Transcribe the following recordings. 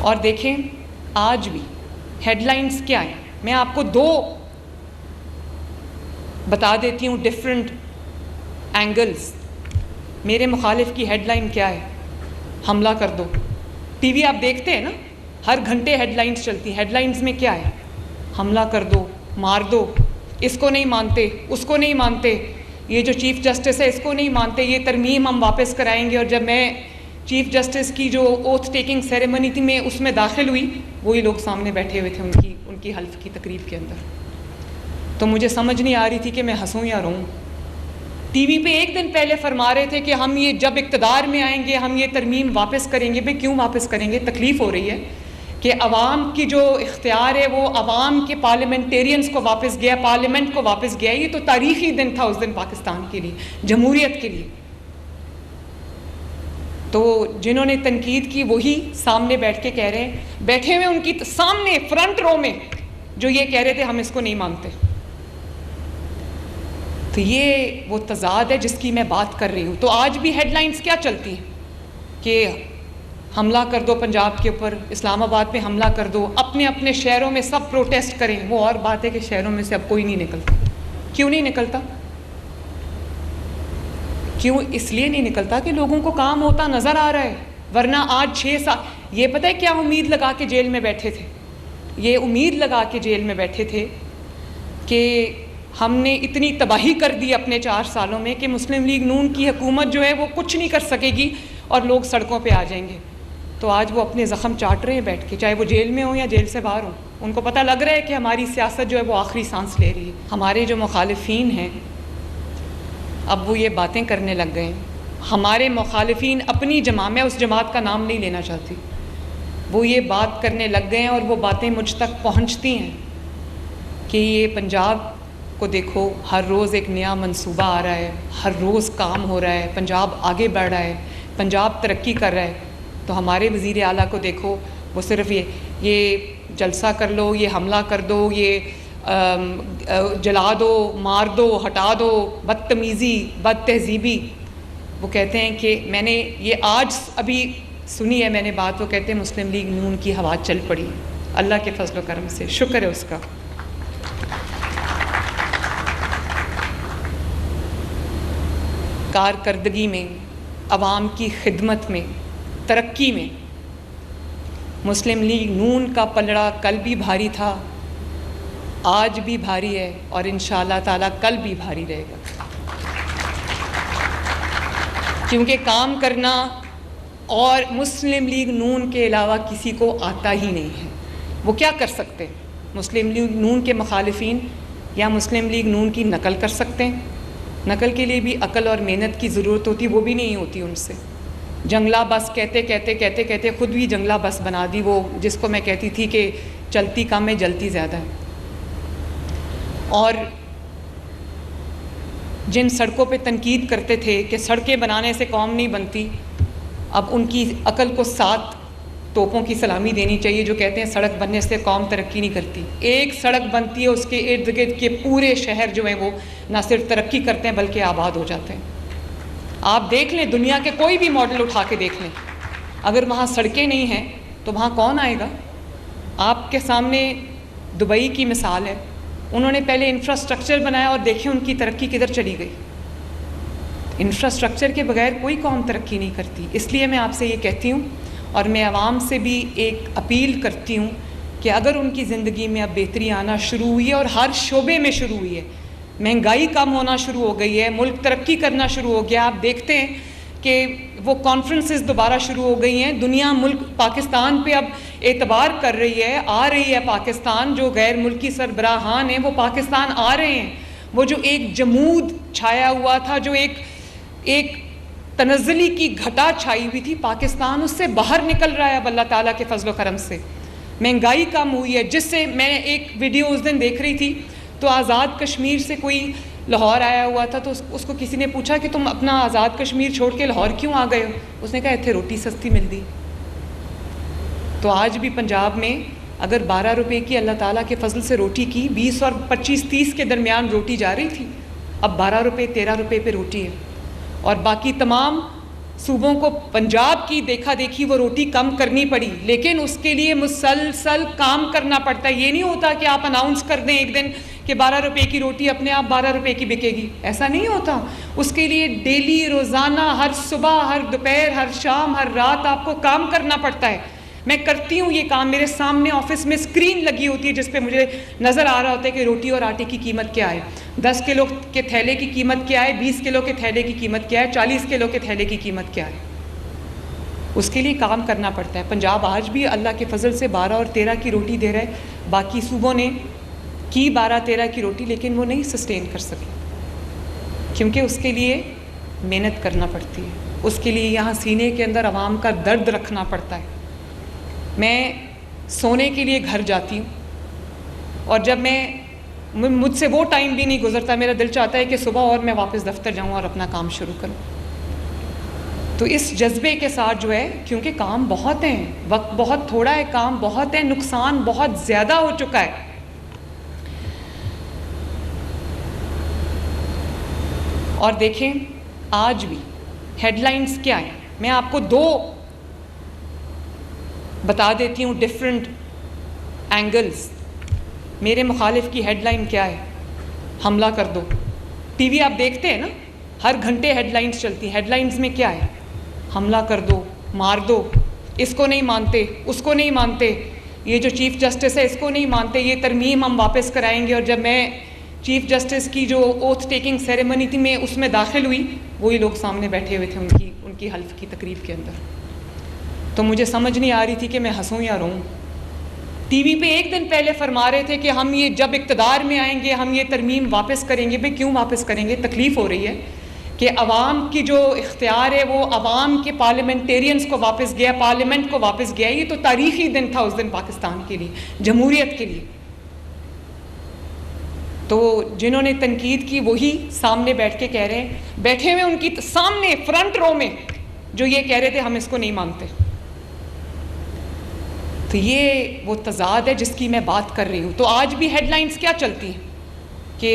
और देखें आज भी हेडलाइंस क्या हैं। मैं आपको दो बता देती हूँ डिफरेंट एंगल्स। मेरे मुखालिफ की हेडलाइन क्या है? हमला कर दो। टीवी आप देखते हैं ना, हर घंटे हेडलाइंस चलती हैं। हेडलाइंस में क्या है? हमला कर दो, मार दो, इसको नहीं मानते, उसको नहीं मानते, ये जो चीफ़ जस्टिस है इसको नहीं मानते, ये तरमीम हम वापस कराएंगे। और जब मैं चीफ़ जस्टिस की जो ओथ टेकिंग सेरेमनी थी मैं उसमें दाखिल हुई, वही लोग सामने बैठे हुए थे उनकी हल्फ की तकरीब के अंदर। तो मुझे समझ नहीं आ रही थी कि मैं हंसूं या रोऊं। टीवी पे एक दिन पहले फरमा रहे थे कि हम ये जब इक़्तिदार में आएंगे हम ये तरमीम वापस करेंगे। भाई क्यों वापस करेंगे? तकलीफ़ हो रही है कि अवाम की जो इख्तियार है वो अवाम के पार्लियामेंटेरियंस को वापस गया, पार्लियामेंट को वापस गया। ये तो तारीख़ी दिन था उस दिन पाकिस्तान के लिए, जमहूरियत के लिए। तो जिन्होंने तनकीद की वही सामने बैठ के कह रहे हैं, बैठे हुए उनकी सामने फ्रंट रो में जो ये कह रहे थे हम इसको नहीं मानते। तो ये वो तज़ाद है जिसकी मैं बात कर रही हूँ। तो आज भी हेडलाइंस क्या चलती हैं कि हमला कर दो पंजाब के ऊपर, इस्लामाबाद पे हमला कर दो, अपने अपने शहरों में सब प्रोटेस्ट करें। वो और बात है कि शहरों में से अब कोई नहीं निकलता। क्यों नहीं निकलता? क्यों? इसलिए नहीं निकलता कि लोगों को काम होता नज़र आ रहा है। वरना आज 6 साल ये पता है क्या उम्मीद लगा के जेल में बैठे थे? ये उम्मीद लगा के जेल में बैठे थे कि हमने इतनी तबाही कर दी अपने 4 सालों में कि मुस्लिम लीग नून की हुकूमत जो है वो कुछ नहीं कर सकेगी और लोग सड़कों पे आ जाएंगे। तो आज वो अपने ज़ख़म चाट रहे हैं बैठ के, चाहे वो जेल में हो या जेल से बाहर हो। उनको पता लग रहा है कि हमारी सियासत जो है वो आखिरी सांस ले रही है। हमारे जो मुखालिफिन हैं अब वो ये बातें करने लग गए हैं। हमारे मुखालिफिन अपनी जमात, मैं उस जमात का नाम नहीं लेना चाहती, वो ये बात करने लग गए हैं और वो बातें मुझ तक पहुँचती हैं कि ये पंजाब को देखो, हर रोज़ एक नया मंसूबा आ रहा है, हर रोज़ काम हो रहा है, पंजाब आगे बढ़ रहा है, पंजाब तरक्की कर रहा है। तो हमारे वज़ीर आला को देखो, वो सिर्फ ये जलसा कर लो, ये हमला कर दो, ये जला दो, मार दो, हटा दो, बदतमीज़ी, बद तहज़ीबी। वो कहते हैं कि मैंने ये आज अभी सुनी है मैंने बात, वो कहते हैं मुस्लिम लीग नून की हवा चल पड़ी। अल्लाह के फजल करम से शुक्र है उसका। कारकर्दगी में, अवाम की खिदमत में, तरक्की में मुस्लिम लीग नून का पलड़ा कल भी भारी था, आज भी भारी है और इंशाअल्लाह ताला कल भी भारी रहेगा। क्योंकि काम करना और मुस्लिम लीग नून के अलावा किसी को आता ही नहीं है। वो क्या कर सकते हैं? मुस्लिम लीग नून के मुखालिफिन या मुस्लिम लीग नून की नकल कर सकते हैं। नकल के लिए भी अकल और मेहनत की ज़रूरत होती, वो भी नहीं होती उनसे। जंगला बस कहते खुद भी जंगला बस बना दी, वो जिसको मैं कहती थी कि चलती कम है जलती ज़्यादा है। और जिन सड़कों पे तनकीद करते थे कि सड़कें बनाने से कौम नहीं बनती, अब उनकी अकल को 7 तोपों की सलामी देनी चाहिए जो कहते हैं सड़क बनने से कौम तरक्की नहीं करती। एक सड़क बनती है, उसके इर्द गिर्द के पूरे शहर जो हैं वो ना सिर्फ तरक्की करते हैं बल्कि आबाद हो जाते हैं। आप देख लें, दुनिया के कोई भी मॉडल उठा के देख लें, अगर वहाँ सड़कें नहीं हैं तो वहाँ कौन आएगा? आपके सामने दुबई की मिसाल है। उन्होंने पहले इंफ्रास्ट्रक्चर बनाया और देखें उनकी तरक्की किधर चली गई। इंफ्रास्ट्रक्चर के बगैर कोई कौम तरक्की नहीं करती। इसलिए मैं आपसे ये कहती हूँ और मैं आवाम से भी एक अपील करती हूँ कि अगर उनकी ज़िंदगी में अब बेहतरी आना शुरू हुई है और हर शोबे में शुरू हुई है, महंगाई कम होना शुरू हो गई है, मुल्क तरक्की करना शुरू हो गया। आप देखते हैं कि वो कॉन्फ्रेंसेस दोबारा शुरू हो गई हैं। दुनिया मुल्क पाकिस्तान पे अब एतबार कर रही है, आ रही है पाकिस्तान। जो गैर मुल्की सरबराहान हैं वो पाकिस्तान आ रहे हैं। वो जो एक जमूद छाया हुआ था, जो एक तनज़्ज़ुली की घटा छाई हुई थी, पाकिस्तान उससे बाहर निकल रहा है अब अल्लाह ताला के फजल करम से। महंगाई कम हुई है, जिससे मैं एक वीडियो उस दिन देख रही थी तो आज़ाद कश्मीर से कोई लाहौर आया हुआ था, तो उसको किसी ने पूछा कि तुम अपना आज़ाद कश्मीर छोड़ के लाहौर क्यों आ गए हो? उसने कहा इत्थे रोटी सस्ती मिलती। तो आज भी पंजाब में अगर 12 रुपए की अल्लाह ताला के फजल से रोटी की 20 और 25-30 के दरमियान रोटी जा रही थी, अब 12 रुपए 13 रुपए पे रोटी है। और बाकी तमाम सूबों को पंजाब की देखा देखी वो रोटी कम करनी पड़ी, लेकिन उसके लिए मुसलसल काम करना पड़ता है। ये नहीं होता कि आप अनाउंस कर दें एक दिन कि 12 रुपए की रोटी अपने आप 12 रुपए की बिकेगी, ऐसा नहीं होता। उसके लिए डेली, रोज़ाना, हर सुबह, हर दोपहर, हर शाम, हर रात आपको काम करना पड़ता है। मैं करती हूँ ये काम, मेरे सामने ऑफिस में स्क्रीन लगी होती है जिस पे मुझे नज़र आ रहा होता है कि रोटी और आटे की कीमत क्या है, 10 किलो के थैले की कीमत क्या है, 20 किलो के थैले की कीमत क्या है, 40 किलो के थैले की कीमत क्या है। उसके लिए काम करना पड़ता है। पंजाब आज भी अल्लाह के फजल से 12 और 13 की रोटी दे रहा है। बाकी सूबों ने की 12-13 की रोटी, लेकिन वो नहीं सस्टेन कर सके, क्योंकि उसके लिए मेहनत करना पड़ती है। उसके लिए यहाँ सीने के अंदर आवाम का दर्द रखना पड़ता है। मैं सोने के लिए घर जाती हूँ और जब मुझसे वो टाइम भी नहीं गुजरता, मेरा दिल चाहता है कि सुबह और मैं वापस दफ्तर जाऊँ और अपना काम शुरू करूँ। तो इस जज्बे के साथ जो है, क्योंकि काम बहुत हैं, वक्त बहुत थोड़ा है, काम बहुत है, नुकसान बहुत ज़्यादा हो चुका है। और देखें आज भी हेडलाइंस क्या है, मैं आपको 2 बता देती हूँ डिफरेंट एंगल्स। मेरे मुखालिफ की हेडलाइन क्या है? हमला कर दो। टीवी आप देखते हैं ना, हर घंटे हेडलाइंस चलती हैं। हेडलाइंस में क्या है? हमला कर दो, मार दो, इसको नहीं मानते, उसको नहीं मानते, ये जो चीफ़ जस्टिस है इसको नहीं मानते, ये तरमीम हम वापस कराएंगे। और जब मैं चीफ़ जस्टिस की जो ओथ टेकिंग सेरेमनी थी, मैं उसमें दाखिल हुई, वही लोग सामने बैठे हुए थे उनकी हल्फ की तकरीब के अंदर। तो मुझे समझ नहीं आ रही थी कि मैं हंसूं या रोऊं। टीवी पे एक दिन पहले फरमा रहे थे कि हम ये जब इक़्तिदार में आएंगे हम ये तरमीम वापस करेंगे। भाई क्यों वापस करेंगे? तकलीफ़ हो रही है कि अवाम की जो इख्तियार है वो अवाम के पार्लियामेंटेरियंस को वापस गया, पार्लियामेंट को वापस गया। ये तो तारीख़ी दिन था उस दिन पाकिस्तान के लिए, जमहूरियत के लिए। तो जिन्होंने तनकीद की वही सामने बैठ के कह रहे हैं, बैठे हुए उनकी सामने फ्रंट रो में, जो ये कह रहे थे हम इसको नहीं मानते। तो ये वो तज़ाद है जिसकी मैं बात कर रही हूँ। तो आज भी हेडलाइंस क्या चलती हैं कि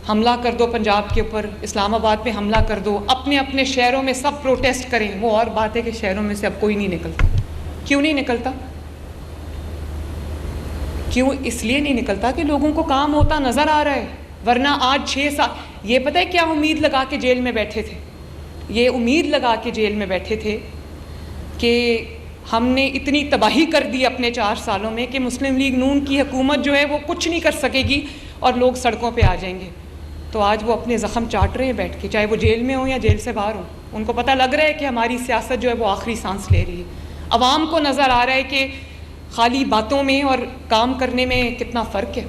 हमला कर दो पंजाब के ऊपर, इस्लामाबाद पे हमला कर दो, अपने अपने शहरों में सब प्रोटेस्ट करें। वो और बात है कि शहरों में से अब कोई नहीं निकलता। क्यों नहीं निकलता? क्यों? इसलिए नहीं निकलता कि लोगों को काम होता नज़र आ रहा है। वरना आज 6 साल, ये पता है क्या उम्मीद लगा के जेल में बैठे थे? ये उम्मीद लगा के जेल में बैठे थे कि हमने इतनी तबाही कर दी अपने 4 सालों में कि मुस्लिम लीग नून की हुकूमत जो है वो कुछ नहीं कर सकेगी और लोग सड़कों पे आ जाएंगे। तो आज वो अपने ज़ख़म चाट रहे हैं बैठ के, चाहे वो जेल में हो या जेल से बाहर हो। उनको पता लग रहा है कि हमारी सियासत जो है वो आखिरी सांस ले रही है। अवाम को नज़र आ रहा है कि खाली बातों में और काम करने में कितना फ़र्क है।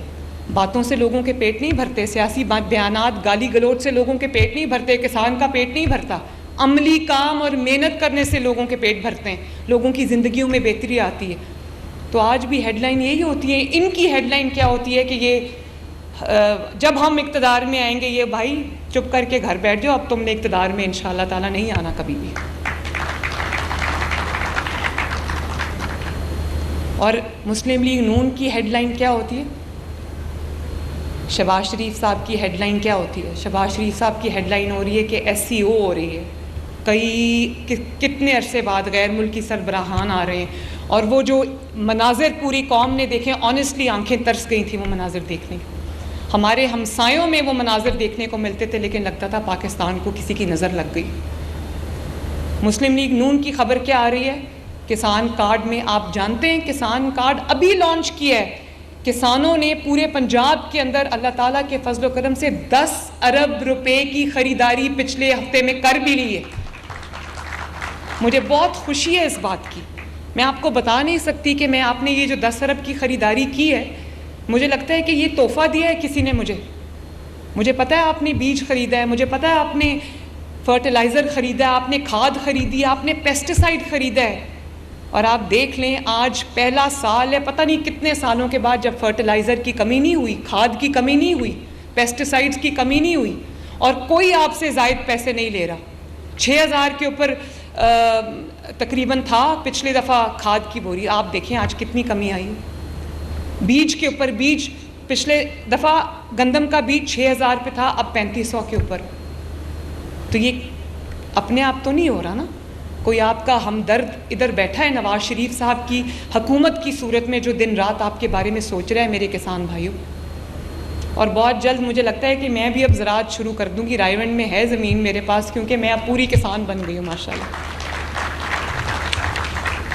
बातों से लोगों के पेट नहीं भरते, सियासी बयानात, गाली गलौज से लोगों के पेट नहीं भरते, किसान का पेट नहीं भरता। अमली काम और मेहनत करने से लोगों के पेट भरते हैं, लोगों की ज़िंदगियों में बेहतरी आती है। तो आज भी हेडलाइन यही होती है। इनकी हेडलाइन क्या होती है कि ये जब हम इक़्तिदार में आएंगे, ये भाई चुप करके घर बैठ जाओ, अब तुमने इक़्तिदार में इंशाअल्लाह ताला नहीं आना कभी भी। और मुस्लिम लीग नून की हेडलाइन क्या होती है? शहबाज शरीफ साहब की हेडलाइन क्या होती है? शहबाज शरीफ साहब की हेडलाइन हो रही है कि SCO हो रही है। कितने अरसे बाद गैर मुल्की सरबराहान आ रहे हैं और वो जो मनाजिर पूरी कौम ने देखे, ऑनेस्टली आंखें तरस गई थी वो मनाजिर देखने। हमारे हमसायों में वो मनाजिर देखने को मिलते थे, लेकिन लगता था पाकिस्तान को किसी की नज़र लग गई। मुस्लिम लीग नून की खबर क्या आ रही है? किसान कार्ड में, आप जानते हैं किसान कार्ड अभी लॉन्च किया है। किसानों ने पूरे पंजाब के अंदर अल्लाह ताला के फजल करम से 10 अरब रुपए की ख़रीदारी पिछले हफ्ते में कर भी ली है। मुझे बहुत खुशी है इस बात की। मैं आपको बता नहीं सकती कि मैं आपने ये जो 10 अरब की ख़रीदारी की है, मुझे लगता है कि ये तोहफ़ा दिया है किसी ने मुझे पता है आपने बीज ख़रीदा है, मुझे पता है आपने फर्टिलाइज़र ख़रीदा है, आपने खाद ख़रीदी है, आपने पेस्टिसाइड ख़रीदा है। और आप देख लें, आज पहला साल है, पता नहीं कितने सालों के बाद, जब फर्टिलाइज़र की कमी नहीं हुई, खाद की कमी नहीं हुई, पेस्टिसाइड्स की कमी नहीं हुई और कोई आपसे ज़ायद पैसे नहीं ले रहा। 6000 के ऊपर तकरीबन था पिछली दफ़ा खाद की बोरी। आप देखें आज कितनी कमी आई। बीज के ऊपर बीज, पिछले दफ़ा गंदम का बीज 6000 पे था, अब 3500 के ऊपर। तो ये अपने आप तो नहीं हो रहा ना, कोई आपका हमदर्द इधर बैठा है नवाज शरीफ साहब की हुकूमत की सूरत में, जो दिन रात आपके बारे में सोच रहा है मेरे किसान भाइयों। और बहुत जल्द मुझे लगता है कि मैं भी अब ज़राअत शुरू कर दूँगी। रायवंड में है ज़मीन मेरे पास, क्योंकि मैं अब पूरी किसान बन गई हूँ माशाल्लाह।